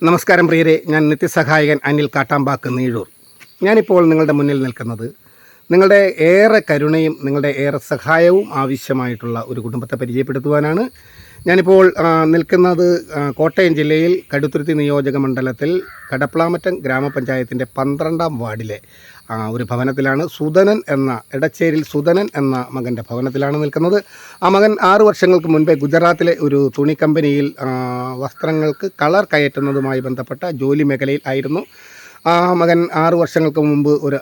നമസ്കാരം പ്രിയരെ, ഞാൻ നിത്യസഹായകൻ അനിൽ കാട്ടാമ്പാക്ക് നീഴൂർ. ഞാനിപ്പോൾ നിങ്ങളുടെ മുന്നിൽ നിൽക്കുന്നത് നിങ്ങളുടെ ഏറെ കരുണയും നിങ്ങളുടെ ഏറെ സഹായവും ആവശ്യമായിട്ടുള്ള ഒരു കുടുംബത്തെ പരിചയപ്പെടുത്തുവാനാണ്. ഞാനിപ്പോൾ നിൽക്കുന്നത് കോട്ടയം ജില്ലയിൽ കടുത്തുരുത്തി നിയോജക മണ്ഡലത്തിൽ കടപ്ലാമറ്റം ഗ്രാമപഞ്ചായത്തിൻ്റെ 12-ാം വാർഡിലെ ഒരു ഭവനത്തിലാണ്. സുധനൻ എന്ന എടച്ചേരിൽ സുധനൻ എന്ന മകൻ്റെ ഭവനത്തിലാണ് നിൽക്കുന്നത്. ആ മകൻ 6 വർഷങ്ങൾക്ക് മുൻപേ ഗുജറാത്തിലെ ഒരു തുണി കമ്പനിയിൽ വസ്ത്രങ്ങൾക്ക് കളർ കയറ്റുന്നതുമായി ബന്ധപ്പെട്ട ജോലി മേഖലയിൽ ആയിരുന്നു. ആ മകൻ 6 വർഷങ്ങൾക്ക് മുമ്പ് ഒരു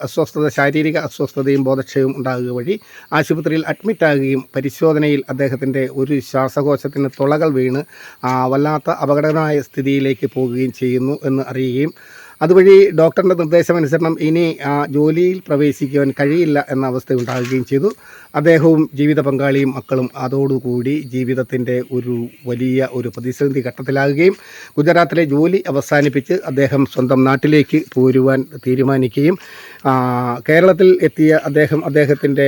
ശാരീരിക അസ്വസ്ഥതയും ബോധക്ഷയവും ഉണ്ടാകുക വഴി ആശുപത്രിയിൽ അഡ്മിറ്റാകുകയും പരിശോധനയിൽ അദ്ദേഹത്തിൻ്റെ ഒരു ശ്വാസകോശത്തിന് തുളകൾ വീണ് വല്ലാത്ത അപകടകരമായ സ്ഥിതിയിലേക്ക് പോകുകയും ചെയ്യുന്നു എന്ന് അറിയുകയും അതുവഴി ഡോക്ടറിൻ്റെ നിർദ്ദേശമനുസരണം ഇനി ജോലിയിൽ പ്രവേശിക്കുവാൻ കഴിയില്ല എന്ന അവസ്ഥ ഉണ്ടാകുകയും ചെയ്തു. അദ്ദേഹവും ജീവിത പങ്കാളിയും മക്കളും അതോടുകൂടി ജീവിതത്തിൻ്റെ ഒരു വലിയ പ്രതിസന്ധി ഘട്ടത്തിലാകുകയും ഗുജറാത്തിലെ ജോലി അവസാനിപ്പിച്ച് അദ്ദേഹം സ്വന്തം നാട്ടിലേക്ക് പോരുവാൻ തീരുമാനിക്കുകയും കേരളത്തിൽ എത്തിയ അദ്ദേഹത്തിൻ്റെ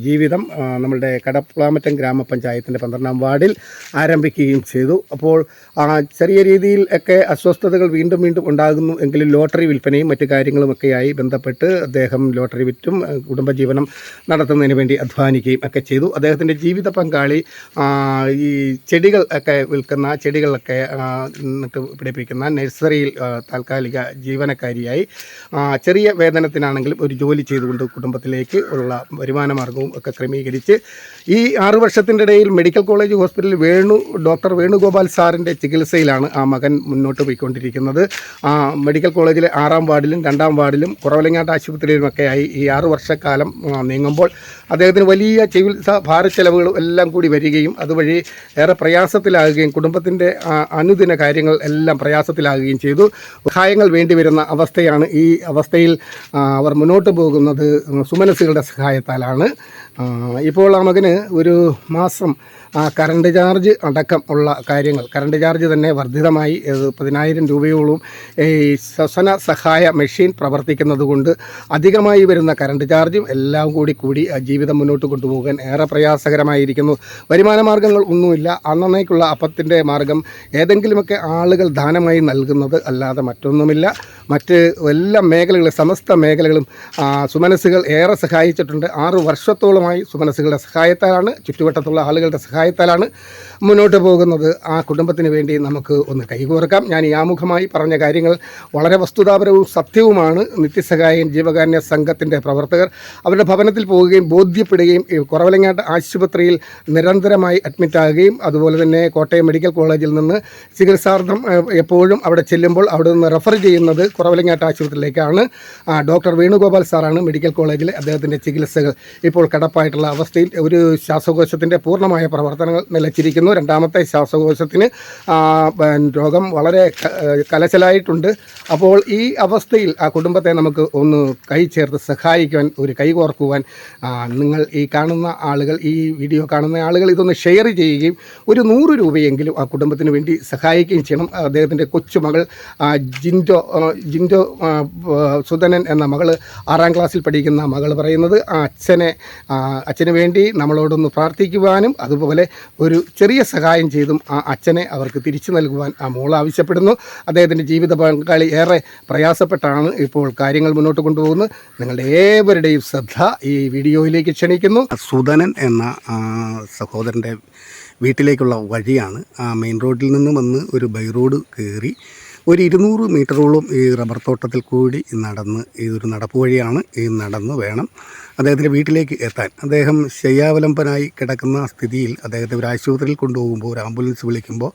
ജീവിതം നമ്മളുടെ കടപ്ലാമറ്റം ഗ്രാമപഞ്ചായത്തിൻ്റെ 12-ാം വാർഡിൽ ആരംഭിക്കുകയും ചെയ്തു. അപ്പോൾ ചെറിയ രീതിയിൽ ഒക്കെ അസ്വസ്ഥതകൾ വീണ്ടും ഉണ്ടാകുന്നു എങ്കിലും ലോട്ടറി വിൽപ്പനയും മറ്റു കാര്യങ്ങളുമൊക്കെയായി ബന്ധപ്പെട്ട് അദ്ദേഹം ലോട്ടറി വിറ്റും കുടുംബജീവനം നടത്തുന്നതിന് വേണ്ടി അധ്വാനിക്കുകയും ഒക്കെ ചെയ്തു. അദ്ദേഹത്തിൻ്റെ ജീവിത പങ്കാളി ഈ ചെടികൾ ഒക്കെ വിൽക്കുന്ന ചെടികളൊക്കെ നട്ട് പിടിപ്പിക്കുന്ന നഴ്സറിയിൽ താൽക്കാലിക ജീവനക്കാരിയായി ചെറിയ വേതനത്തിനാണെങ്കിലും ഒരു ജോലി ചെയ്തുകൊണ്ട് കുടുംബത്തിലേക്ക് ഉള്ള വരുമാന മാർഗവും ഒക്കെ ക്രമീകരിച്ച് ഈ 6 വർഷത്തിൻ്റെ ഇടയിൽ മെഡിക്കൽ കോളേജ് ഹോസ്പിറ്റലിൽ ഡോക്ടർ വേണുഗോപാൽ സാറിൻ്റെ ചികിത്സയിൽ ആ മകൻ മുന്നോട്ട് പോയിക്കൊണ്ടിരിക്കുന്നത്. മെഡിക്കൽ കോളേജിലെ 6-ാം വാർഡിലും 2-ാം വാർഡിലും കുറവലങ്ങാട്ട് ആശുപത്രിയിലുമൊക്കെയായി ഈ 6 വർഷക്കാലം നീങ്ങുമ്പോൾ അദ്ദേഹത്തിന് വലിയ ചികിത്സാ ഭാരച്ചെലവുകളും എല്ലാം കൂടി വരികയും അതുവഴി ഏറെ പ്രയാസത്തിലാകുകയും കുടുംബത്തിൻ്റെ അനുദിന കാര്യങ്ങൾ എല്ലാം പ്രയാസത്തിലാകുകയും ചെയ്തു. സഹായങ്ങൾ വേണ്ടി വരുന്ന അവസ്ഥയാണ്. ഈ അവസ്ഥയിൽ അവർ മുന്നോട്ട് പോകുന്നത് സുമനസ്സുകളുടെ സഹായത്താലാണ്. ഇപ്പോൾ ആ മകന് ഒരു മാസം കറണ്ട് ചാർജ് അടക്കം ഉള്ള കാര്യങ്ങൾ, കറണ്ട് ചാർജ് തന്നെ വർദ്ധിതമായി 10,000 രൂപയോളം ഈ ശ്വസന സഹായ മെഷീൻ പ്രവർത്തിക്കുന്നത് കൊണ്ട് അധികമായി വരുന്ന കറണ്ട് ചാർജും എല്ലാം കൂടി ജീവിതം മുന്നോട്ട് കൊണ്ടുപോകാൻ ഏറെ പ്രയാസകരമായിരിക്കുന്നു. വരുമാന മാർഗ്ഗങ്ങൾ ഒന്നുമില്ല. അന്നേക്കുള്ള അപ്പത്തിൻ്റെ മാർഗം ഏതെങ്കിലുമൊക്കെ ആളുകൾ ദാനമായി നൽകുന്നത് അല്ലാതെ മറ്റൊന്നുമില്ല. മറ്റ് എല്ലാ മേഖലകളും സമസ്ത മേഖലകളും സുമനസ്സുകൾ ഏറെ സഹായിച്ചിട്ടുണ്ട്. 6 വർഷത്തോളമായി സുമനസ്സുകളുടെ സഹായത്താലാണ്, ചുറ്റുവട്ടത്തുള്ള ആളുകളുടെ സഹായത്താലാണ് മുന്നോട്ട് പോകുന്നത്. ആ കുടുംബത്തിന് വേണ്ടി നമുക്ക് ഒന്ന് കൈകോർക്കാം. ഞാൻ ഈ ആമുഖമായി പറഞ്ഞ കാര്യങ്ങൾ വളരെ വസ്തുതാപരവും സത്യവുമാണ്. നിത്യസഹായൻ ജീവകാരുണ്യ സംഘത്തിൻ്റെ പ്രവർത്തകർ അവരുടെ ഭവനത്തിൽ പോവുകയും ബോധ്യപ്പെടുകയും കുറവലങ്ങാട്ട് ആശുപത്രിയിൽ നിരന്തരമായി അഡ്മിറ്റാകുകയും അതുപോലെ തന്നെ കോട്ടയം മെഡിക്കൽ കോളേജിൽ നിന്ന് ചികിത്സാർത്ഥം എപ്പോഴും അവിടെ ചെല്ലുമ്പോൾ അവിടെ നിന്ന് റെഫർ ചെയ്യുന്നത് കുറവലങ്ങാട്ട് ആശുപത്രിയിലേക്കാണ്. ഡോക്ടർ വേണുഗോപാൽ സാറാണ് മെഡിക്കൽ കോളേജിലെ അദ്ദേഹത്തിൻ്റെ ചികിത്സകൾ ഇപ്പോൾ കിടപ്പായിട്ടുള്ള അവസ്ഥയിൽ. ഒരു ശ്വാസകോശത്തിൻ്റെ പൂർണ്ണമായ പ്രവർത്തനങ്ങൾ നിലച്ചിരിക്കുന്നു. 2ാമത്തെ ശ്വാസകോശത്തിന് രോഗം വളരെ കലശലായിട്ടുണ്ട്. അപ്പോൾ ഈ അവസ്ഥയിൽ ആ കുടുംബത്തെ നമുക്ക് ഒന്ന് കൈ ചേർത്ത് സഹായിക്കുവാൻ, ഒരു കൈ കോർക്കുവാൻ നിങ്ങൾ ഈ കാണുന്ന ആളുകൾ, ഈ വീഡിയോ കാണുന്ന ആളുകൾ ഇതൊന്ന് ഷെയർ ചെയ്യുകയും ഒരു 100 രൂപയെങ്കിലും ആ കുടുംബത്തിന് വേണ്ടി സഹായിക്കുകയും ചെയ്യണം. അദ്ദേഹത്തിൻ്റെ കൊച്ചുമകൾ ജിൻഡോ സുധനൻ എന്ന മകള് 6-ാം ക്ലാസ്സിൽ പഠിക്കുന്ന മകൾ പറയുന്നത് അച്ഛന് വേണ്ടി നമ്മളോടൊന്ന് പ്രാർത്ഥിക്കുവാനും അതുപോലെ ഒരു ചെറിയ സഹായം ചെയ്തും ആ അച്ഛനെ അവർക്ക് തിരിച്ചു നൽകുവാൻ ആ മോൾ ആവശ്യപ്പെടുന്നു. അദ്ദേഹത്തിൻ്റെ ജീവിത പങ്കാളി ഏറെ പ്രയാസപ്പെട്ടാണ് ഇപ്പോൾ കാര്യങ്ങൾ മുന്നോട്ട് കൊണ്ടുപോകുന്നത്. നിങ്ങളുടെ ഏവരുടെയും ശ്രദ്ധ ഈ വീഡിയോയിലേക്ക് ക്ഷണിക്കുന്നു. സുധനൻ എന്ന സഹോദരൻ്റെ വീട്ടിലേക്കുള്ള വഴിയാണ്. മെയിൻ റോഡിൽ നിന്ന് വന്ന് ഒരു ബൈ റോഡ് കയറി ഒരു 200 മീറ്ററോളം ഈ റബ്ബർ തോട്ടത്തിൽ കൂടി നടന്ന്, ഇതൊരു നടപ്പ് വഴിയാണ്, ഈ നടന്ന് വേണം അദ്ദേഹത്തിൻ്റെ വീട്ടിലേക്ക് എത്താൻ. അദ്ദേഹം ശയ്യാവലംബനായി കിടക്കുന്ന സ്ഥിതിയിൽ അദ്ദേഹത്തെ ഒരു ആശുപത്രിയിൽ കൊണ്ടുപോകുമ്പോൾ ഒരു ആംബുലൻസ് വിളിക്കുമ്പോൾ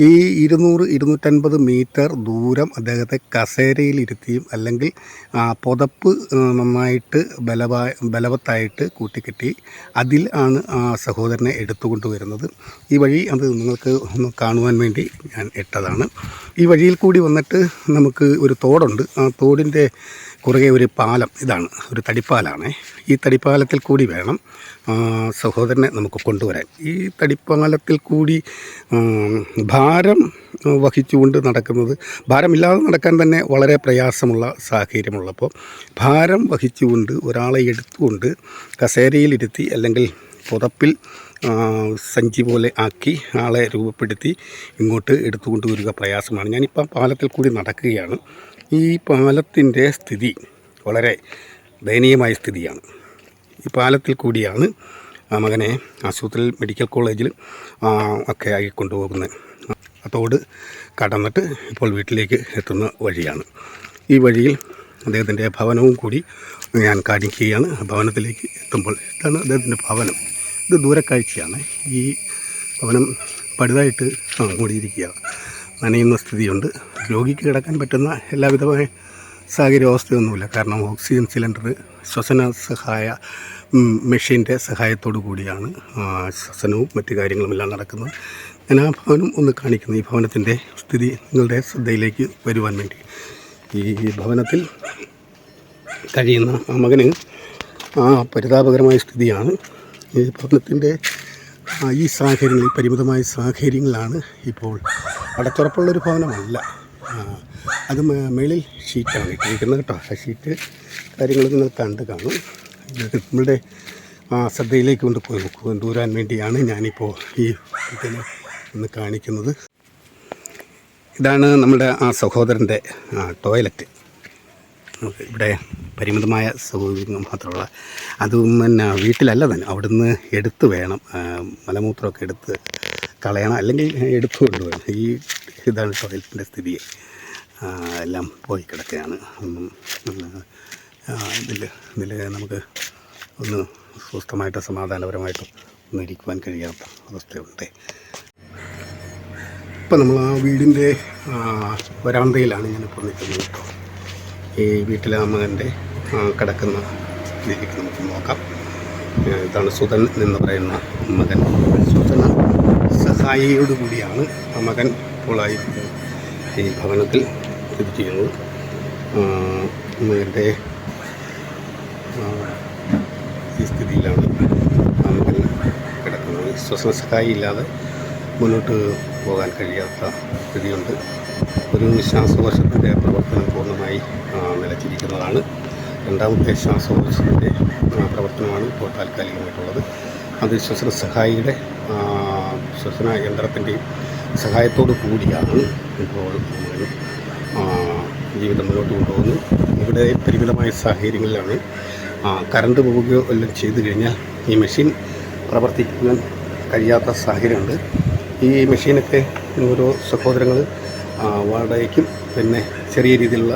ഈ 200-250 മീറ്റർ ദൂരം അദ്ദേഹത്തെ കസേരയിലിരുത്തിയും അല്ലെങ്കിൽ പുതപ്പ് നന്നായിട്ട് ബലവത്തായിട്ട് കൂട്ടിക്കെട്ടി അതിൽ ആണ് ആ സഹോദരനെ എടുത്തുകൊണ്ടുവരുന്നത്. ഈ വഴി അത് നിങ്ങൾക്ക് ഒന്ന് കാണുവാൻ വേണ്ടി ഞാൻ ഇട്ടതാണ്. ഈ വഴിയിൽ കൂടി വന്നിട്ട് നമുക്ക് ഒരു തോടുണ്ട്. ആ തോടിൻ്റെ കുറുകെ ഒരു പാലം, ഇതാണ് ഒരു തടിപ്പാലാണ്. ഈ തടിപ്പാലത്തിൽ കൂടി വേണം സഹോദരനെ നമുക്ക് കൊണ്ടുവരാൻ. ഈ തടിപ്പാലത്തിൽ കൂടി ഭാരം വഹിച്ചുകൊണ്ട് നടക്കുന്നത്, ഭാരമില്ലാതെ നടക്കാൻ തന്നെ വളരെ പ്രയാസമുള്ള സാഹചര്യമുള്ളപ്പോൾ ഭാരം വഹിച്ചുകൊണ്ട് ഒരാളെ എടുത്തുകൊണ്ട് കസേരയിലിരുത്തി അല്ലെങ്കിൽ പുതപ്പിൽ സഞ്ചി പോലെ ആക്കി ആളെ രൂപപ്പെടുത്തി ഇങ്ങോട്ട് എടുത്തുകൊണ്ട് വരിക പ്രയാസമാണ്. ഞാനിപ്പം പാലത്തിൽ കൂടി നടക്കുകയാണ്. ഈ പാലത്തിൻ്റെ സ്ഥിതി വളരെ ദയനീയമായ സ്ഥിതിയാണ്. ഈ പാലത്തിൽ കൂടിയാണ് മകനെ ആശുപത്രിയിൽ മെഡിക്കൽ കോളേജിൽ ഒക്കെ ആയി കൊണ്ടുപോകുന്നത്. അതോട് കടന്നിട്ട് ഇപ്പോൾ വീട്ടിലേക്ക് എത്തുന്ന വഴിയാണ്. ഈ വഴിയിൽ അദ്ദേഹത്തിൻ്റെ ഭവനവും കൂടി ഞാൻ കാണിക്കുകയാണ്. ഭവനത്തിലേക്ക് എത്തുമ്പോൾ ഇതാണ് അദ്ദേഹത്തിൻ്റെ ഭവനം. ഇത് ദൂരക്കാഴ്ചയാണ്. ഈ ഭവനം പടുതായിട്ട് മൂടിയിരിക്കുകയാണ്. നനയുന്ന സ്ഥിതിയുണ്ട്. രോഗിക്ക് കിടക്കാൻ പറ്റുന്ന എല്ലാവിധമായ സാഹചര്യാവസ്ഥയൊന്നുമില്ല. കാരണം ഓക്സിജൻ സിലിണ്ടർ, ശ്വസന സഹായ മെഷീൻ്റെ സഹായത്തോടു കൂടിയാണ് ശ്വസനവും മറ്റു കാര്യങ്ങളുമെല്ലാം നടക്കുന്നത്. ഞാൻ ആ ഭവനം ഒന്ന് കാണിക്കുന്നു. ഈ ഭവനത്തിൻ്റെ സ്ഥിതി നിങ്ങളുടെ ശ്രദ്ധയിലേക്ക് വരുവാൻ വേണ്ടി. ഈ ഭവനത്തിൽ കഴിയുന്ന ആ മകന് പരിതാപകരമായ സ്ഥിതിയാണ്. ഈ ഭവനത്തിൻ്റെ ഈ സാഹചര്യങ്ങൾ, പരിമിതമായ സാഹചര്യങ്ങളാണ് ഇപ്പോൾ. അടച്ചുറപ്പുള്ളൊരു ഭവനമല്ല. അത് മേളിൽ ഷീറ്റാണ് ഇട്ടിരിക്കുന്നത് കേട്ടോ. ആ ഷീറ്റ് കാര്യങ്ങൾ നിങ്ങൾ കണ്ട് കാണും. നമ്മളുടെ ശ്രദ്ധയിലേക്ക് കൊണ്ടുവരാൻ വേണ്ടിയാണ് ഞാനിപ്പോൾ ഈ ഇതിനെ ഒന്ന് കാണിക്കുന്നത്. ഇതാണ് നമ്മുടെ ആ സഹോദരൻ്റെ ടോയ്ലറ്റ്. ഇവിടെ പരിമിതമായ സൗകര്യങ്ങൾ മാത്രമുള്ള, അതും പിന്നെ വീട്ടിലല്ല തന്നെ, അവിടുന്ന് എടുത്ത് വേണം മലമൂത്രമൊക്കെ എടുത്ത് കളയണം, അല്ലെങ്കിൽ എടുത്തു കൊണ്ടുവരണം. ഇതാണ് ടോയ്ലറ്റിൻ്റെ സ്ഥിതി. എല്ലാം പോയി കിടക്കുകയാണ്. ഒന്നും ഇതിൽ നമുക്ക് ഒന്ന് സ്വസ്ഥമായിട്ട് സമാധാനപരമായിട്ടും ഒന്നും ഇരിക്കുവാൻ കഴിയാത്ത അവസ്ഥയുണ്ട്. ഇപ്പം നമ്മൾ ആ വീടിൻ്റെ വരാന്തയിലാണ് ഞാനിപ്പോൾ നിൽക്കുന്നത് കേട്ടോ. ഈ വീട്ടിലെ മകൻ്റെ കിടക്കുന്ന രീതിക്ക് നമുക്ക് നോക്കാം. ഇതാണ് സുധൻ എന്ന് പറയുന്ന മകൻ. ശ്വസന സഹായിയോട് കൂടിയാണ് ആ മകൻ ഇപ്പോളായി ഈ ഭവനത്തിൽ സ്ഥിതി ചെയ്യുന്നത്. മകൻ്റെ ഈ സ്ഥിതിയിലാണ് ആ മകൻ കിടക്കുന്നത്. ശ്വസന സഹായി ഇല്ലാതെ മുന്നോട്ട് പോകാൻ കഴിയാത്ത സ്ഥിതിയുണ്ട്. ഒരു ശ്വാസകോശത്തിൻ്റെ പ്രവർത്തനം പൂർണ്ണമായി നിലച്ചിരിക്കുന്നതാണ്. രണ്ടാമത്തെ ശ്വാസകോശത്തിൻ്റെ പ്രവർത്തനമാണ് ഇപ്പോൾ താൽക്കാലികമായിട്ടുള്ളത്. അത് ശ്വസന സഹായിയുടെ ശ്വസന യന്ത്രത്തിൻ്റെയും സഹായത്തോടു കൂടിയാണ് ഇപ്പോൾ ജീവിതം മുന്നോട്ട് കൊണ്ടുപോകുന്നത്. ഇവിടെ പരിമിതമായ സാഹചര്യങ്ങളിലാണ്. കറണ്ട് പോവുകയോ എല്ലാം ചെയ്തു കഴിഞ്ഞാൽ ഈ മെഷീൻ പ്രവർത്തിക്കാൻ കഴിയാത്ത സാഹചര്യമുണ്ട്. ഈ മെഷീനൊക്കെ ഓരോ സഹോദരങ്ങൾ വാടകയ്ക്കും പിന്നെ ചെറിയ രീതിയിലുള്ള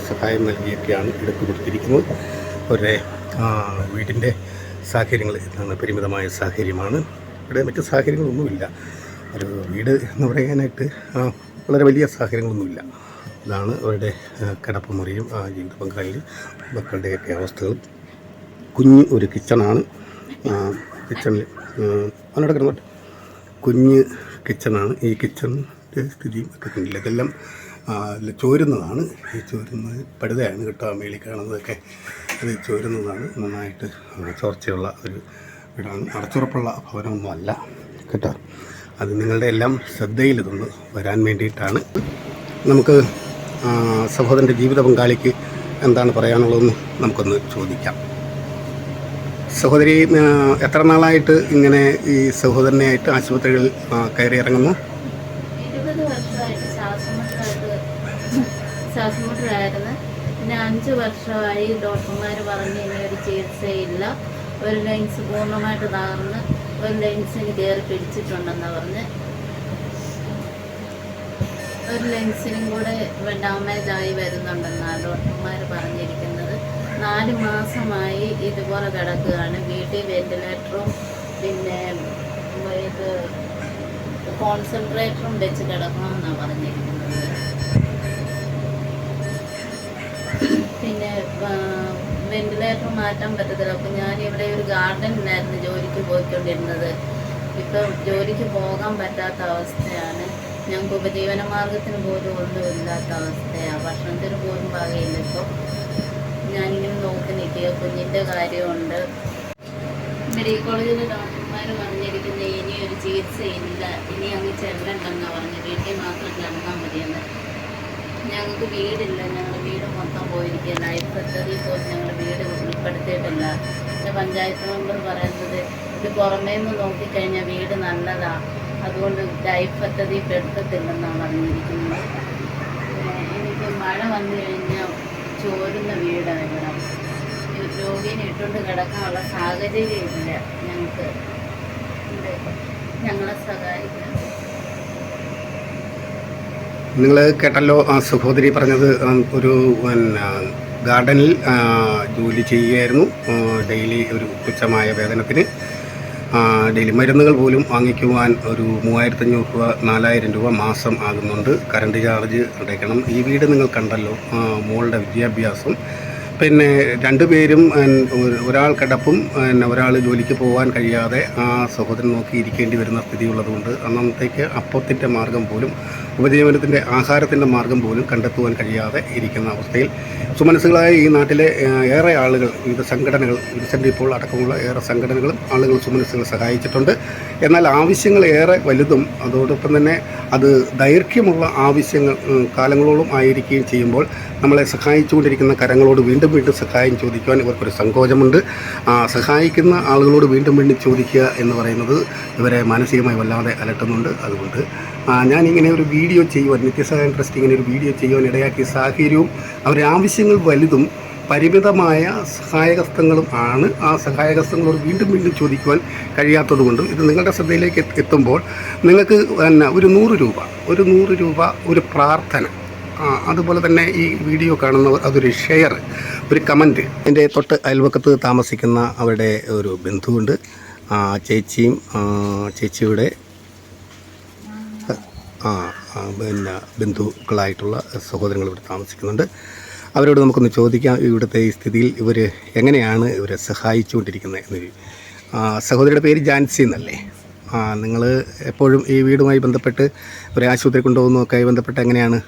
സഹായം നൽകിയൊക്കെയാണ് എടുത്തു കൊടുത്തിരിക്കുന്നത്. അവരുടെ വീടിൻ്റെ സാഹചര്യങ്ങൾ ഇതാണ്. പരിമിതമായ സാഹചര്യമാണ്. ഇവിടെ മറ്റ് സാഹചര്യങ്ങളൊന്നുമില്ല. ഒരു വീട് എന്ന് പറയാനായിട്ട് വളരെ വലിയ സാഹചര്യങ്ങളൊന്നുമില്ല. ഇതാണ് അവരുടെ കിടപ്പുമുറിയും ജീവിത പങ്കാളി മക്കളുടെയൊക്കെ അവസ്ഥകൾ. കുഞ്ഞ് ഒരു കിച്ചണാണ്. കിച്ചണിൽ അവനോട് കിടന്നോട്ടെ. കുഞ്ഞ് കിച്ചണാണ്. ഈ കിച്ചണിൻ്റെ സ്ഥിതിയും ഒക്കെ കണ്ടില്ല. ഇതെല്ലാം ചോരുന്നതാണ്. ഈ ചോരുന്നത് പടുതയാണ് കേട്ടോ. മേളിൽ കാണുന്നതൊക്കെ അത് ചോരുന്നതാണ്. നന്നായിട്ട് ചോർച്ചയുള്ള ഒരു വീടാണ്. അടച്ചുറപ്പുള്ള ഭവനമൊന്നും അല്ല കേട്ടോ. അത് നിങ്ങളുടെ എല്ലാം ശ്രദ്ധയിൽ ഇതൊന്ന് വരാൻ വേണ്ടിയിട്ടാണ്. നമുക്ക് സഹോദരൻ്റെ ജീവിത പങ്കാളിക്ക് എന്താണ് പറയാനുള്ളതെന്ന് നമുക്കൊന്ന് ചോദിക്കാം. സഹോദരി, എത്ര നാളായിട്ട് ഇങ്ങനെ ഈ സഹോദരനെയായിട്ട് ആശുപത്രികളിൽ കയറി ഇറങ്ങുന്നു? 20 വർഷമായിട്ട് ശ്വാസമുട്ടലായിരുന്നു. പിന്നെ 5 വർഷമായി ഡോക്ടർമാർ പറഞ്ഞ് ഇനി ഒരു ചികിത്സയില്ല, ഒരു ലൈൻസ് പൂർണ്ണമായിട്ട് തകർന്ന് ഒരു ലൈൻസിന് കയറി പിടിച്ചിട്ടുണ്ടെന്ന് പറഞ്ഞ് ഒരു ലെൻസിനും കൂടെ ഡാമേജായി വരുന്നുണ്ടെന്നാണ് ഡോക്ടർമാർ പറഞ്ഞിരിക്കുന്നത്. 4 മാസമായി ഇതുപോലെ കിടക്കുകയാണ്. വീട്ടിൽ വെന്റിലേറ്ററും പിന്നെ ഇത് കോൺസെൻട്രേറ്ററും വെച്ച് കിടക്കണമെന്നാണ് പറഞ്ഞിരിക്കുന്നത്. പിന്നെ വെന്റിലേറ്റർ മാറ്റാൻ പറ്റത്തില്ല. അപ്പം ഞാനിവിടെ ഒരു ഗാർഡനിലായിരുന്നു ജോലിക്ക് പോയിക്കൊണ്ടിരുന്നത്. ഇപ്പം ജോലിക്ക് പോകാൻ പറ്റാത്ത അവസ്ഥയാണ്. ഞങ്ങൾക്ക് ഉപജീവന മാർഗത്തിന് പോലും ഒന്നുമില്ലാത്ത അവസ്ഥയാണ്. ഭക്ഷണത്തിന് പോലും പാകയില്ല. ഇപ്പോൾ ഞാനിങ്ങനെ നോക്കി നിൽക്കുക. കുഞ്ഞിൻ്റെ കാര്യമുണ്ട്. മെഡിക്കൽ കോളേജിലെ ഡോക്ടർമാർ പറഞ്ഞിരിക്കുന്നത് ഇനി ഒരു ചികിത്സയില്ല, ഇനി അങ്ങ് ചെല്ലണ്ടെന്നാണ് പറഞ്ഞ് വീട്ടിൽ മാത്രം കിടന്നാൽ മതിയെന്ന്. ഞങ്ങൾക്ക് വീടില്ല, ഞങ്ങളുടെ വീട് മൊത്തം പോയിരിക്കുക. ലൈഫ് പദ്ധതിയിൽ പോലും ഞങ്ങളുടെ വീട് ഉൾപ്പെടുത്തിയിട്ടില്ല. പിന്നെ പഞ്ചായത്ത് മെമ്പർ പറയുന്നത് ഇത് പുറമേ നിന്ന് നോക്കിക്കഴിഞ്ഞാൽ വീട് നല്ലതാണ്, അതുകൊണ്ട് ലൈഫ് പദ്ധതി പെടുത്തത്തില്ലെന്നാണ് പറഞ്ഞിരിക്കുന്നത്. എനിക്ക് മഴ വന്നു കഴിഞ്ഞാൽ ചോരുന്ന വീടാണ് ഇവിടെ. രോഗീനെ ഇട്ടുകൊണ്ട് കിടക്കാനുള്ള സാഹചര്യം ഇല്ല ഞങ്ങൾക്ക്. ഞങ്ങളെ സഹായിക്കണം. നിങ്ങൾ കേട്ടല്ലോ ആ സഹോദരി പറഞ്ഞത്, ഒരു ഗാർഡനിൽ ജോലി ചെയ്യുകയായിരുന്നു. ഡെയിലി ഒരു തുച്ഛമായ വേതനത്തിന് ഡെയിലി മരുന്നുകൾ പോലും വാങ്ങിക്കുവാൻ ഒരു 3500 രൂപ 4000 രൂപ മാസം ആകുന്നുണ്ട്. കറണ്ട് ചാർജ് അടയ്ക്കണം. ഈ വീട് നിങ്ങൾ കണ്ടല്ലോ, മോളുടെ വിദ്യാഭ്യാസം, പിന്നെ രണ്ടുപേരും ഒരാൾ കിടപ്പും ഒരാൾ ജോലിക്ക് പോകാൻ കഴിയാതെ ആ സഹോദരൻ നോക്കി ഇരിക്കേണ്ടി വരുന്ന സ്ഥിതിയുള്ളതുകൊണ്ട് അന്നത്തേക്ക് അപ്പത്തിൻ്റെ മാർഗം പോലും, ഉപജീവനത്തിൻ്റെ ആഹാരത്തിൻ്റെ മാർഗം പോലും കണ്ടെത്തുവാൻ കഴിയാതെ ഇരിക്കുന്ന അവസ്ഥയിൽ സുമനസ്സുകളായ ഈ നാട്ടിലെ ഏറെ ആളുകൾ, വിവിധ സംഘടനകൾ, വിൻസെൻ്റ് ഇപ്പോൾ അടക്കമുള്ള ഏറെ സംഘടനകളും ആളുകൾ സുമനസ്സുകൾ സഹായിച്ചിട്ടുണ്ട്. എന്നാൽ ആവശ്യങ്ങൾ ഏറെ വലുതും അതോടൊപ്പം തന്നെ അത് ദൈർഘ്യമുള്ള ആവശ്യങ്ങൾ കാലങ്ങളോളം ആയിരിക്കുകയും ചെയ്യുമ്പോൾ നമ്മളെ സഹായിച്ചുകൊണ്ടിരിക്കുന്ന കരങ്ങളോട് വീണ്ടും വീണ്ടും സഹായം ചോദിക്കുവാൻ ഇവർക്കൊരു സങ്കോചമുണ്ട്. സഹായിക്കുന്ന ആളുകളോട് വീണ്ടും വീണ്ടും ചോദിക്കുക എന്ന് പറയുന്നത് ഇവരെ മാനസികമായി വല്ലാതെ അലട്ടുന്നുണ്ട്. അതുകൊണ്ട് ഞാനിങ്ങനെ ഒരു വീഡിയോ ചെയ്യുവാൻ, നിത്യസഹായം ട്രസ്റ്റ് ഇങ്ങനെ ഒരു വീഡിയോ ചെയ്യുവാൻ ഇടയാക്കിയ സാഹചര്യവും അവരുടെ ആവശ്യങ്ങൾ വലുതും പരിമിതമായ സഹായഹസ്തങ്ങളും ആണ്. ആ സഹായഹസ്തങ്ങളോട് വീണ്ടും വീണ്ടും ചോദിക്കുവാൻ കഴിയാത്തതുകൊണ്ടും ഇത് നിങ്ങളുടെ ശ്രദ്ധയിലേക്ക് എത്തുമ്പോൾ നിങ്ങൾക്ക് ഒരു 100 രൂപ ഒരു പ്രാർത്ഥന, അതുപോലെ തന്നെ ഈ വീഡിയോ കാണുന്നവർ അതൊരു ഷെയർ, ഒരു കമൻറ്റ്. എൻ്റെ തൊട്ട് അയൽവക്കത്ത് താമസിക്കുന്ന അവരുടെ ഒരു ബന്ധുവുണ്ട്. ചേച്ചിയും ചേച്ചിയുടെ പിന്നെ ബന്ധുക്കളായിട്ടുള്ള സഹോദരങ്ങൾ ഇവിടെ താമസിക്കുന്നുണ്ട്. അവരോട് നമുക്കൊന്ന് ചോദിക്കാം, ഇവിടുത്തെ ഈ സ്ഥിതിയിൽ ഇവർ എങ്ങനെയാണ് ഇവരെ സഹായിച്ചുകൊണ്ടിരിക്കുന്നത് എന്നൊരു. സഹോദരിയുടെ പേര് ജാൻസി എന്നല്ലേ? നിങ്ങൾ എപ്പോഴും ഈ വീടുമായി ബന്ധപ്പെട്ട് ഒരു ആശുപത്രി കൊണ്ടുപോകുന്നതൊക്കെ ബന്ധപ്പെട്ട് എങ്ങനെയാണ്?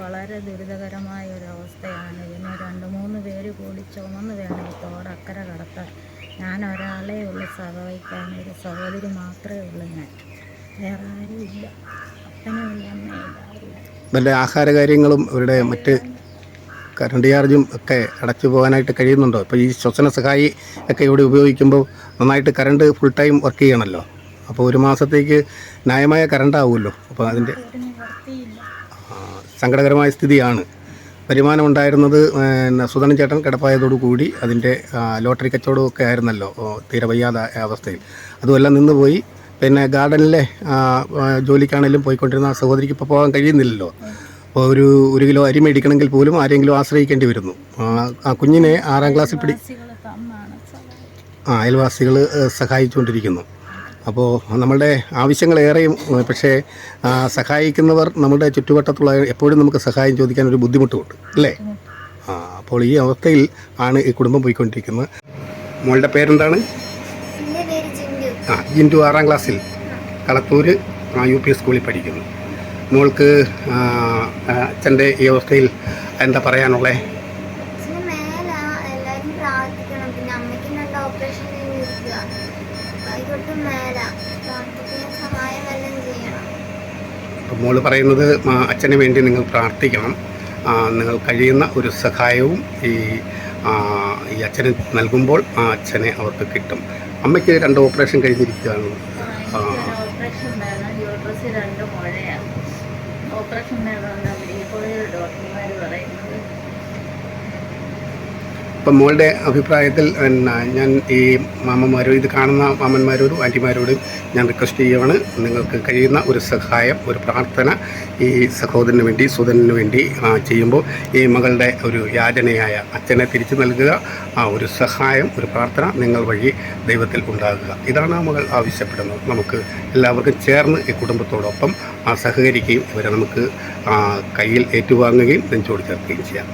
വളരെ ദുരിതകരമായ ഒരു അവസ്ഥയാണ്. ഇതിന് 2-3 പേര് കൂടി ചുമന്ന് വേണം ഈ തോടക്കര കടത്താൻ. ഞാൻ ഒരാളെ ഉള്ളു സഹായിക്കാൻ, ഒരു സഹോദരി മാത്രമേ ഉള്ളൂ. ഞാൻ വേറെ ആരും ഇല്ല, അപ്പനുമില്ല, അമ്മയില്ല. വല്ല ആഹാര കാര്യങ്ങളും അവരുടെ മറ്റ് കറണ്ട് ചാർജും ഒക്കെ അടച്ചു പോകാനായിട്ട് കഴിയുന്നുണ്ടോ? ഇപ്പോൾ ഈ ശ്വസന സഹായി ഒക്കെ ഇവിടെ ഉപയോഗിക്കുമ്പോൾ നന്നായിട്ട് കറണ്ട് ഫുൾ ടൈം വർക്ക് ചെയ്യണമല്ലോ. അപ്പോൾ ഒരു മാസത്തേക്ക് ന്യായമായ കറണ്ട് ആവുമല്ലോ. അപ്പോൾ അതിൻ്റെ സങ്കടകരമായ സ്ഥിതിയാണ്. വരുമാനം ഉണ്ടായിരുന്നത് സുധനൻ ചേട്ടൻ കിടപ്പായതോടുകൂടി അതിൻ്റെ ലോട്ടറി കച്ചവടമൊക്കെ ആയിരുന്നല്ലോ തീരെ വയ്യാതെ അവസ്ഥയിൽ. അതുമെല്ലാം നിന്നുപോയി. പിന്നെ ഗാർഡനിലെ ജോലിക്കാണെങ്കിലും പോയിക്കൊണ്ടിരുന്ന ആ സഹോദരിക്ക് ഇപ്പോൾ പോകാൻ കഴിയുന്നില്ലല്ലോ. അപ്പോൾ ഒരു കിലോ അരി മേടിക്കണമെങ്കിൽ പോലും ആരെങ്കിലും ആശ്രയിക്കേണ്ടി വരുന്നു. ആ കുഞ്ഞിനെ 6ാം ക്ലാസ്സിൽ അയൽവാസികൾ സഹായിച്ചുകൊണ്ടിരിക്കുന്നു. അപ്പോൾ നമ്മളുടെ ആവശ്യങ്ങളേറെയും, പക്ഷേ സഹായിക്കുന്നവർ നമ്മുടെ ചുറ്റുവട്ടത്തുള്ള എപ്പോഴും നമുക്ക് സഹായം ചോദിക്കാൻ ഒരു ബുദ്ധിമുട്ടുമുണ്ട് അല്ലേ? അപ്പോൾ ഈ അവസ്ഥയിൽ ആണ് ഈ കുടുംബം പോയിക്കൊണ്ടിരിക്കുന്നത്. മോളുടെ പേരെന്താണ്? ജിൻറ്റു 6ാം ക്ലാസ്സിൽ കളത്തൂർ UP സ്കൂളിൽ പഠിക്കുന്നു. മോൾക്ക് അച്ഛൻ്റെ ഈ അവസ്ഥയിൽ എന്താ പറയാനുള്ളത്? അപ്പം മോള് പറയുന്നത് അച്ഛന് വേണ്ടി നിങ്ങൾ പ്രാർത്ഥിക്കണം. നിങ്ങൾ കഴിയുന്ന ഒരു സഹായവും ഈ അച്ഛന് നൽകുമ്പോൾ ആ അച്ഛനെ അവർക്ക് കിട്ടും. അമ്മയ്ക്ക് 2 ഓപ്പറേഷൻ കഴിഞ്ഞിരിക്കുകയാണ്. ഓപ്പറേഷൻ വേണം, യൂട്രസ് 2 മുഴയാണ്. ഓപ്പറേഷൻ വേണമെന്നാണ് ഇപ്പോൾ ഡോക്ടർമാർ പറയുന്നത്. അപ്പം മോളുടെ അഭിപ്രായത്തിൽ ഞാൻ ഈ മാമന്മാരോട്, ഇത് കാണുന്ന മാമന്മാരോടും ആൻറ്റിമാരോടും ഞാൻ റിക്വസ്റ്റ് ചെയ്യുകയാണ്, നിങ്ങൾക്ക് കഴിയുന്ന ഒരു സഹായം, ഒരു പ്രാർത്ഥന ഈ സഹോദരന് വേണ്ടി, സുധനന് വേണ്ടി ചെയ്യുമ്പോൾ ഈ മകളുടെ ഒരു യാചനയായ അച്ഛനെ തിരിച്ചു നൽകുക. ആ ഒരു സഹായം, ഒരു പ്രാർത്ഥന നിങ്ങൾ വഴി ദൈവത്തിൽ ഉണ്ടാകുക. ഇതാണ് ആ മകൾ ആവശ്യപ്പെടുന്നത്. നമുക്ക് എല്ലാവർക്കും ചേർന്ന് ഈ കുടുംബത്തോടൊപ്പം സഹകരിക്കുകയും ഇവരെ നമുക്ക് കയ്യിൽ ഏറ്റുവാങ്ങുകയും നെഞ്ചോട് ചേർക്കുകയും ചെയ്യാം.